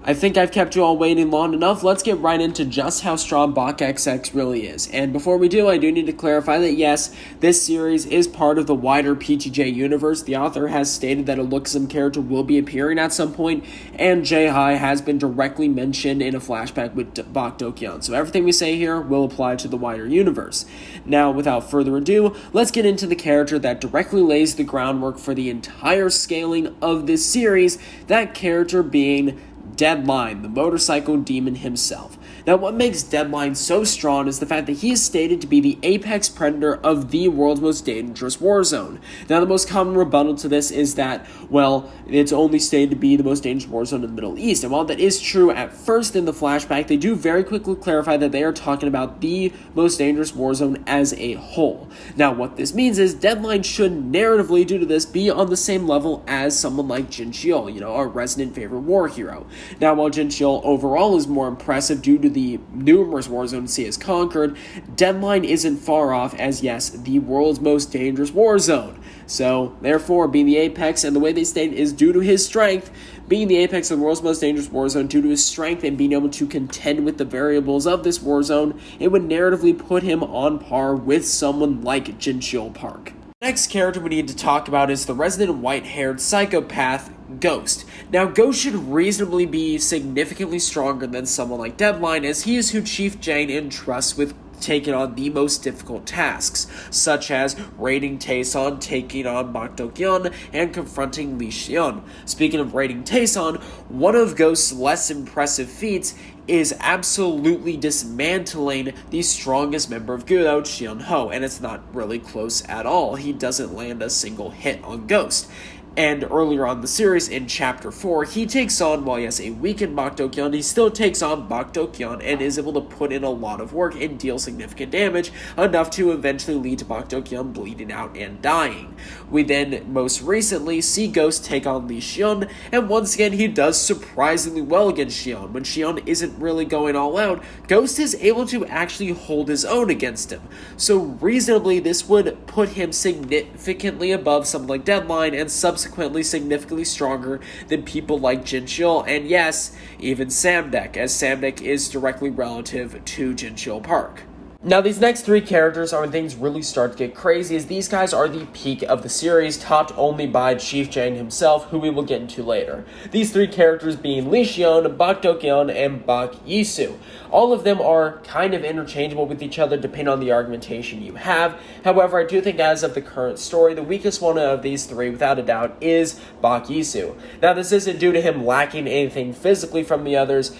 I think I've kept you all waiting long enough. Let's get right into just how strong Bak XX really is. And before we do, I do need to clarify that yes, this series is part of the wider PTJ universe. The author has stated that a Lookism character will be appearing at some point, and J-High has been directly mentioned in a flashback with Bak Dokyon. So everything we say here will apply to the wider universe. Now, without further ado, let's get into the character that directly lays the groundwork for the entire scaling of this series, that character being Deadline, the motorcycle demon himself. Now, what makes Deadline so strong is the fact that he is stated to be the apex predator of the world's most dangerous war zone. Now, the most common rebuttal to this is that, well, it's only stated to be the most dangerous war zone in the Middle East. And while that is true at first in the flashback, they do very quickly clarify that they are talking about the most dangerous war zone as a whole. Now, what this means is Deadline should narratively, due to this, be on the same level as someone like Jin Shion, our resident favorite war hero. Now, while Jin Shion overall is more impressive due to the numerous war zones he has conquered, Deadline isn't far off as, yes, the world's most dangerous war zone. So, therefore, being the apex, and the way they state is due to his strength, being the apex of the world's most dangerous war zone due to his strength and being able to contend with the variables of this war zone, it would narratively put him on par with someone like Jinchul Park. The next character we need to talk about is the resident white-haired psychopath, Ghost. Now, Ghost should reasonably be significantly stronger than someone like Deadline, as he is who Chief Jang entrusts with taking on the most difficult tasks, such as raiding Taeson, taking on Bak Dokyon, and confronting Shion. Speaking of raiding Taeson, one of Ghost's less impressive feats is absolutely dismantling the strongest member of Gudo, Shion, and it's not really close at all. He doesn't land a single hit on Ghost. And earlier on the series, in Chapter 4, he takes on, while yes, a weakened Bak Dokyon, he still takes on Bak Dokyon and is able to put in a lot of work and deal significant damage, enough to eventually lead to Bak Dokyon bleeding out and dying. We then, most recently, see Ghost take on Shion, and once again, he does surprisingly well against Shion. When Shion isn't really going all out, Ghost is able to actually hold his own against him. So reasonably, this would put him significantly above someone like Deadline, and subsequently significantly stronger than people like Jinchul, and yes, even Samdek, as Samdek is directly relative to Jinchul Park. Now, these next three characters are when things really start to get crazy, as these guys are the peak of the series, topped only by Chief Jang himself, who we will get into later. These three characters being Shion, Bak Dokyon, and Bak Yisu. All of them are kind of interchangeable with each other depending on the argumentation you have. However, I do think as of the current story, the weakest one of these three, without a doubt, is Bak Yisu. Now, this isn't due to him lacking anything physically from the others.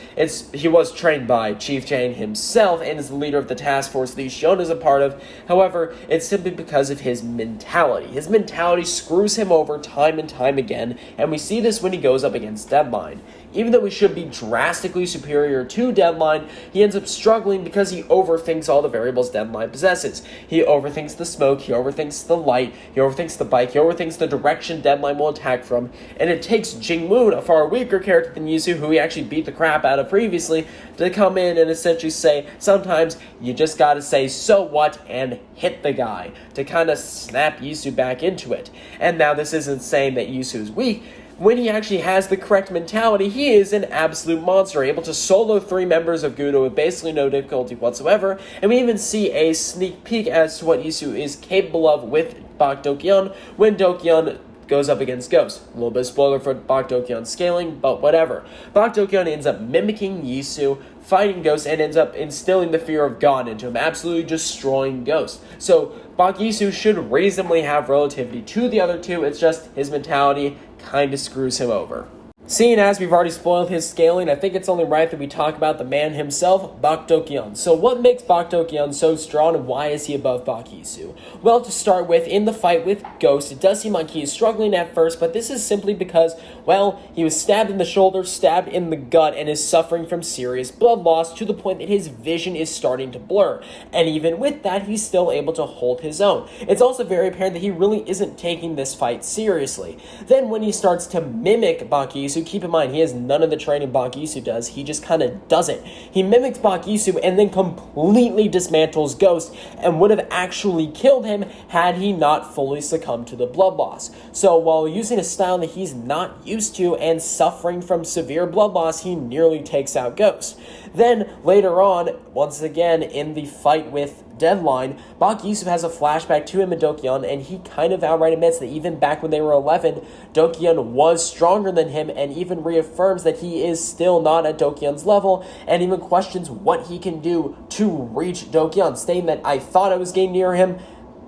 He was trained by Chief Jang himself and is the leader of the task force Shion is a part of. However, it's simply because of his mentality. His mentality screws him over time and time again, and we see this when he goes up against Deadline. Even though he should be drastically superior to Deadline, he ends up struggling because he overthinks all the variables Deadline possesses. He overthinks the smoke, he overthinks the light, he overthinks the bike, he overthinks the direction Deadline will attack from, and it takes Jingmoon, a far weaker character than Yisu, who he actually beat the crap out of previously, to come in and essentially say, sometimes you just gotta say, so what, and hit the guy, to kind of snap Yisu back into it. And now this isn't saying that Yisu is weak. When he actually has the correct mentality, he is an absolute monster, able to solo three members of Gudo with basically no difficulty whatsoever, and we even see a sneak peek as to what Yisu is capable of with Bak Dokyon when Dokyon goes up against Ghost. A little bit of spoiler for Bak Dokyon scaling, but whatever. Bak Dokyon ends up mimicking Yisu, fighting Ghost, and ends up instilling the fear of God into him, absolutely destroying Ghost. So Bak Yisu should reasonably have relativity to the other two, it's just his mentality kind of screws him over. Seeing as we've already spoiled his scaling, I think it's only right that we talk about the man himself, Bak Dokyon. So what makes Bak Dokyon so strong, and why is he above Bak Yisu? Well, to start with, in the fight with Ghost, it does seem like he is struggling at first, but this is simply because, well, he was stabbed in the shoulder, stabbed in the gut, and is suffering from serious blood loss to the point that his vision is starting to blur. And even with that, he's still able to hold his own. It's also very apparent that he really isn't taking this fight seriously. Then when he starts to mimic Bak Yisu, Yisu. Keep in mind, he has none of the training Bak Yisu does. He just kind of does it. He mimics Bak Yisu and then completely dismantles Ghost and would have actually killed him had he not fully succumbed to the blood loss. So while using a style that he's not used to and suffering from severe blood loss, he nearly takes out Ghost. Then later on, once again in the fight with Deadline, Bak Yisu has a flashback to him and Dokyon, and he kind of outright admits that even back when they were 11, Dokyon was stronger than him, and even reaffirms that he is still not at Dokyon's level, and even questions what he can do to reach Dokyon, stating that I thought I was getting near him,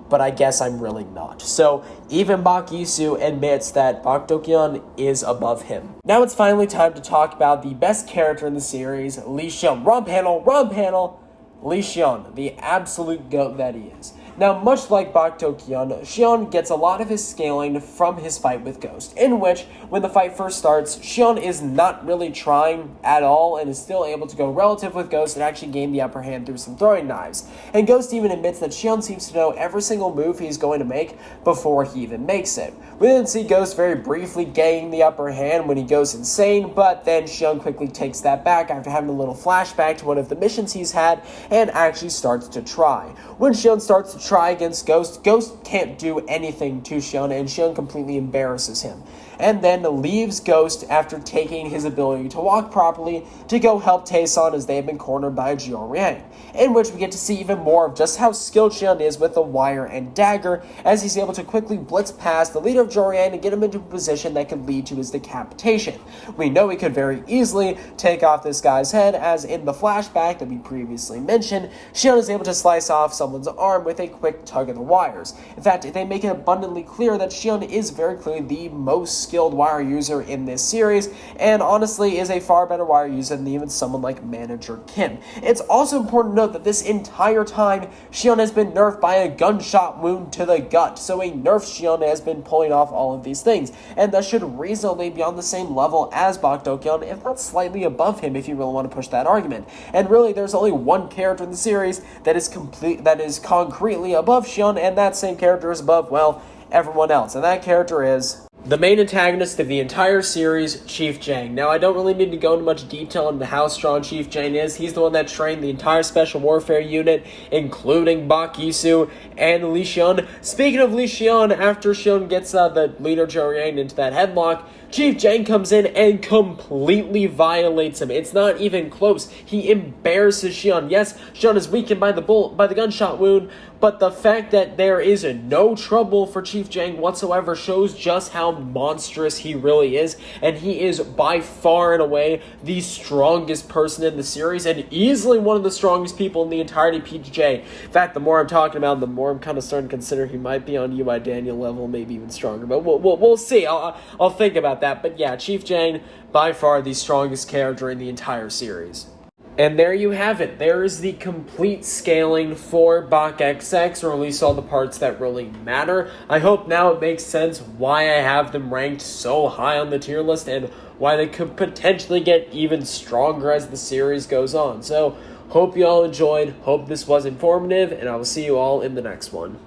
but I guess I'm really not. So even Bak Yisu admits that Bak Dokyon is above him. Now it's finally time to talk about the best character in the series, Shion. Wrong panel. Shion, the absolute GOAT that he is. Now, much like Bak Dokyon, Shion gets a lot of his scaling from his fight with Ghost, in which, when the fight first starts, Shion is not really trying at all and is still able to go relative with Ghost and actually gain the upper hand through some throwing knives. And Ghost even admits that Shion seems to know every single move he's going to make before he even makes it. We then see Ghost very briefly gaining the upper hand when he goes insane, but then Shion quickly takes that back after having a little flashback to one of the missions he's had and actually starts to try. When Shion starts to try against Ghost, Ghost can't do anything to Shion, and Shion completely embarrasses him, and then leaves Ghost after taking his ability to walk properly to go help Taeson as they have been cornered by Jang, in which we get to see even more of just how skilled Shion is with the wire and dagger, as he's able to quickly blitz past the leader of Jang and get him into a position that could lead to his decapitation. We know he could very easily take off this guy's head, as in the flashback that we previously mentioned, Shion is able to slice off someone's arm with a quick tug of the wires. In fact, they make it abundantly clear that Shion is very clearly the most skilled wire user in this series, and honestly is a far better wire user than even someone like Manager Kim. It's also important to note that this entire time, Shion has been nerfed by a gunshot wound to the gut, so a nerfed Shion has been pulling off all of these things, and thus should reasonably be on the same level as Bak Dokyon, if not slightly above him if you really want to push that argument. And really, there's only one character in the series that is concretely above Shion, and that same character is above, well, everyone else, and that character is the main antagonist of the entire series, Chief Jang. Now, I don't really need to go into much detail into how strong Chief Jang is. He's the one that trained the entire Special Warfare unit, including Bak Yisu and Shion. Speaking of Shion, after Shion gets the leader Jang into that headlock, Chief Jang comes in and completely violates him. It's not even close. He embarrasses Shion. Yes, Shion is weakened by the gunshot wound, but the fact that there is no trouble for Chief Jang whatsoever shows just how monstrous he really is, and he is by far and away the strongest person in the series, and easily one of the strongest people in the entirety of PTJ. In fact, the more I'm talking about him, the more I'm kind of starting to consider he might be on UI Daniel level, maybe even stronger, but we'll see. I'll think about that, but yeah, Chief Jang, by far the strongest character in the entire series. And there you have it. There is the complete scaling for Baek XX, or at least all the parts that really matter. I hope now it makes sense why I have them ranked so high on the tier list and why they could potentially get even stronger as the series goes on. So, hope you all enjoyed, hope this was informative, and I will see you all in the next one.